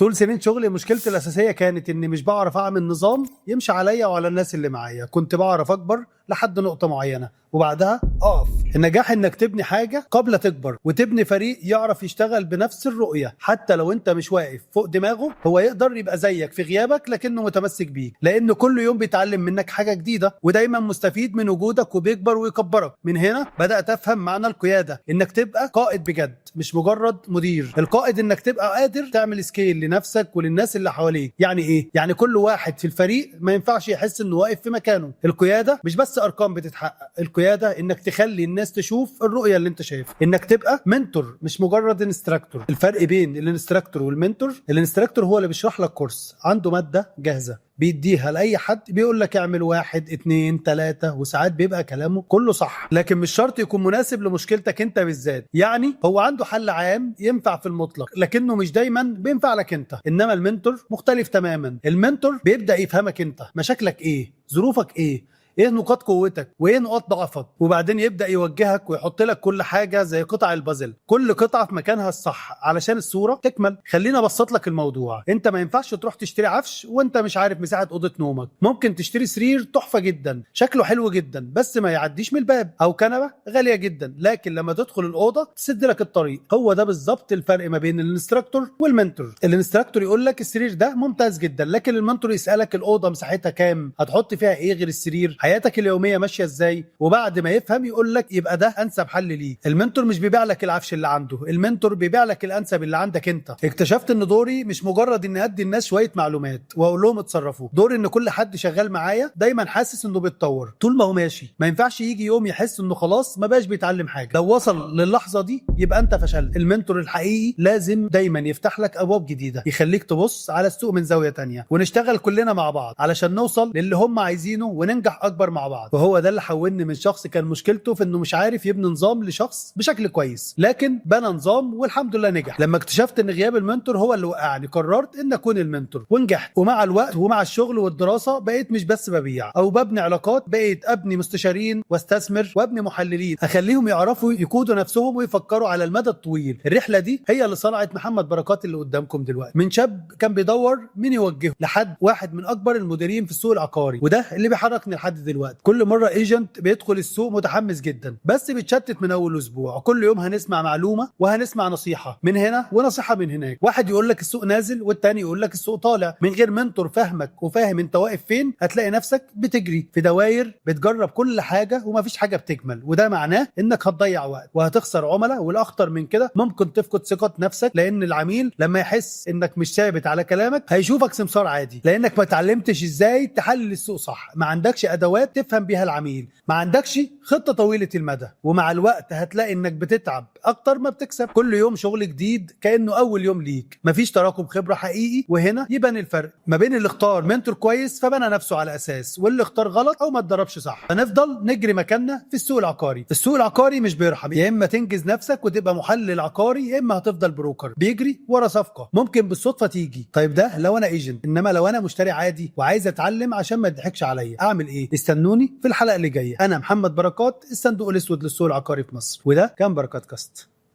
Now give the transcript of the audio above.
طول سنين شغلي مشكلتي الاساسيه كانت اني مش بعرف اعمل نظام يمشي عليا وعلى الناس اللي معايا. كنت بعرف اكبر لحد نقطه معينه وبعدها اقف. النجاح انك تبني حاجه قبل تكبر، وتبني فريق يعرف يشتغل بنفس الرؤيه حتى لو انت مش واقف فوق دماغه. هو يقدر يبقى زيك في غيابك لكنه متمسك بيك، لانه كل يوم بيتعلم منك حاجه جديده ودايما مستفيد من وجودك وبيكبر ويكبرك. من هنا بدات افهم معنى القياده، انك تبقى قائد بجد مش مجرد مدير. القائد انك تبقى قادر تعمل سكيل لنفسك وللناس اللي حواليك. يعني ايه؟ يعني كل واحد في الفريق ما ينفعش يحس انه واقف في مكانه. القياده مش بس ارقام بتتحقق، القياده انك تخلي الناس تشوف الرؤيه اللي انت شايفها. انك تبقى منتور مش مجرد انستراكتور. الفرق بين الانستراكتور والمنتور، الانستراكتور هو اللي بيشرح لك كورس، عنده ماده جاهزه بيديها لاي حد، بيقول لك اعمل 1 2 3، وساعات بيبقى كلامه كله صح لكن مش شرط يكون مناسب لمشكلتك انت بالذات. يعني هو عنده حل عام ينفع في المطلق لكنه مش دايما بينفع لك انت. انما المنتور مختلف تماما. المنتور بيبدا يفهمك انت مشاكلك ايه، ظروفك ايه نقاط قوتك وايه نقاط ضعفك، وبعدين يبدا يوجهك ويحط لك كل حاجه زي قطع البازل، كل قطعه في مكانها الصح علشان الصوره تكمل. خلينا ابسط لك الموضوع. انت ما ينفعش تروح تشتري عفش وانت مش عارف مساحه اوضه نومك. ممكن تشتري سرير تحفه جدا شكله حلو جدا بس ما يعديش من الباب، او كنبه غاليه جدا لكن لما تدخل الاوضه تسد لك الطريق. هو ده بالظبط الفرق ما بين الانستراكتور والمنتور. الانستراكتور يقول لك السرير ده ممتاز جدا، لكن المنتور يسالك الاوضه مساحتها كام، هتحط فيها ايه غير السرير، حياتك اليوميه ماشيه ازاي، وبعد ما يفهم يقول لك يبقى ده انسب حل ليك. المنتور مش بيبيع لك العفش اللي عنده، المنتور بيبيع لك الانسب اللي عندك انت. اكتشفت ان دوري مش مجرد اني ادي الناس شويه معلومات واقول لهم اتصرفوا، دوري ان كل حد شغال معايا دايما حاسس انه بيتطور طول ما هو ماشي. ما ينفعش يجي يوم يحس انه خلاص ما بقاش بيتعلم حاجه. لو وصل للحظه دي يبقى انت فشلت. المنتور الحقيقي لازم دايما يفتح لك ابواب جديده، يخليك تبص على السوق من زاويه تانية، ونشتغل كلنا مع بعض علشان نوصل للي هم عايزينه وننجح اكبر مع بعض. وهو ده اللي حولني من شخص كان مشكلته في انه مش عارف يبني نظام لشخص بشكل كويس لكن بنى نظام والحمد لله نجح. لما اكتشفت ان غياب المنتور هو اللي وقعني قررت ان اكون المنتور ونجحت. ومع الوقت ومع الشغل والدراسه بقيت مش بس ببيع او ببني علاقات، بقيت ابني مستشارين واستثمر وابني محللين اخليهم يعرفوا يقودوا نفسهم ويفكروا على المدى الطويل. الرحله دي هي اللي صنعت محمد بركات اللي قدامكم دلوقتي، من شاب كان بيدور مين يوجهه لحد واحد من اكبر المديرين في السوق العقاري. وده اللي بيحركني لحد دلوقتي. كل مره ايجنت بيدخل السوق متحمس جدا بس بيتشتت من اول اسبوع. كل يوم هنسمع معلومه وهنسمع نصيحه من هنا ونصيحه من هناك. واحد يقول لك السوق نازل والتاني يقول لك السوق طالع. من غير منتور فاهمك وفاهم انت واقف فين هتلاقي نفسك بتجري في دواير بتجرب كل حاجه ومفيش حاجه بتكمل. وده معناه انك هتضيع وقت وهتخسر عملاء، والاخطر من كده ممكن تفقد ثقه نفسك، لان العميل لما يحس انك مش ثابت على كلامك هيشوفك سمسار عادي، لانك ما اتعلمتش ازاي تحلل السوق صح، ما عندكش ادوات تفهم بيها العميل، ما عندكش خطه طويله المدى. ومع الوقت هتلاقي انك بتتعب اكتر ما بتكسب. كل يوم شغل جديد كانه اول يوم ليك، مفيش تراكم خبره حقيقي. وهنا يبان الفرق ما بين اللي اختار منتور كويس فبنى نفسه على اساس، واللي اختار غلط او ما اتدربش صح. هنفضل نجري مكاننا في السوق العقاري. السوق العقاري مش بيرحم، يا اما تنجز نفسك وتبقى محلل عقاري يا اما هتفضل بروكر بيجري ورا صفقه ممكن بالصدفه تيجي. طيب ده لو انا ايجنت، انما لو انا مشتري عادي وعايز اتعلم عشان ما يضحكش عليا اعمل ايه؟ استنوني في الحلقه اللي جايه. انا محمد بركات، الصندوق الاسود للسوق العقاري في مصر، وده كان بركات كاست.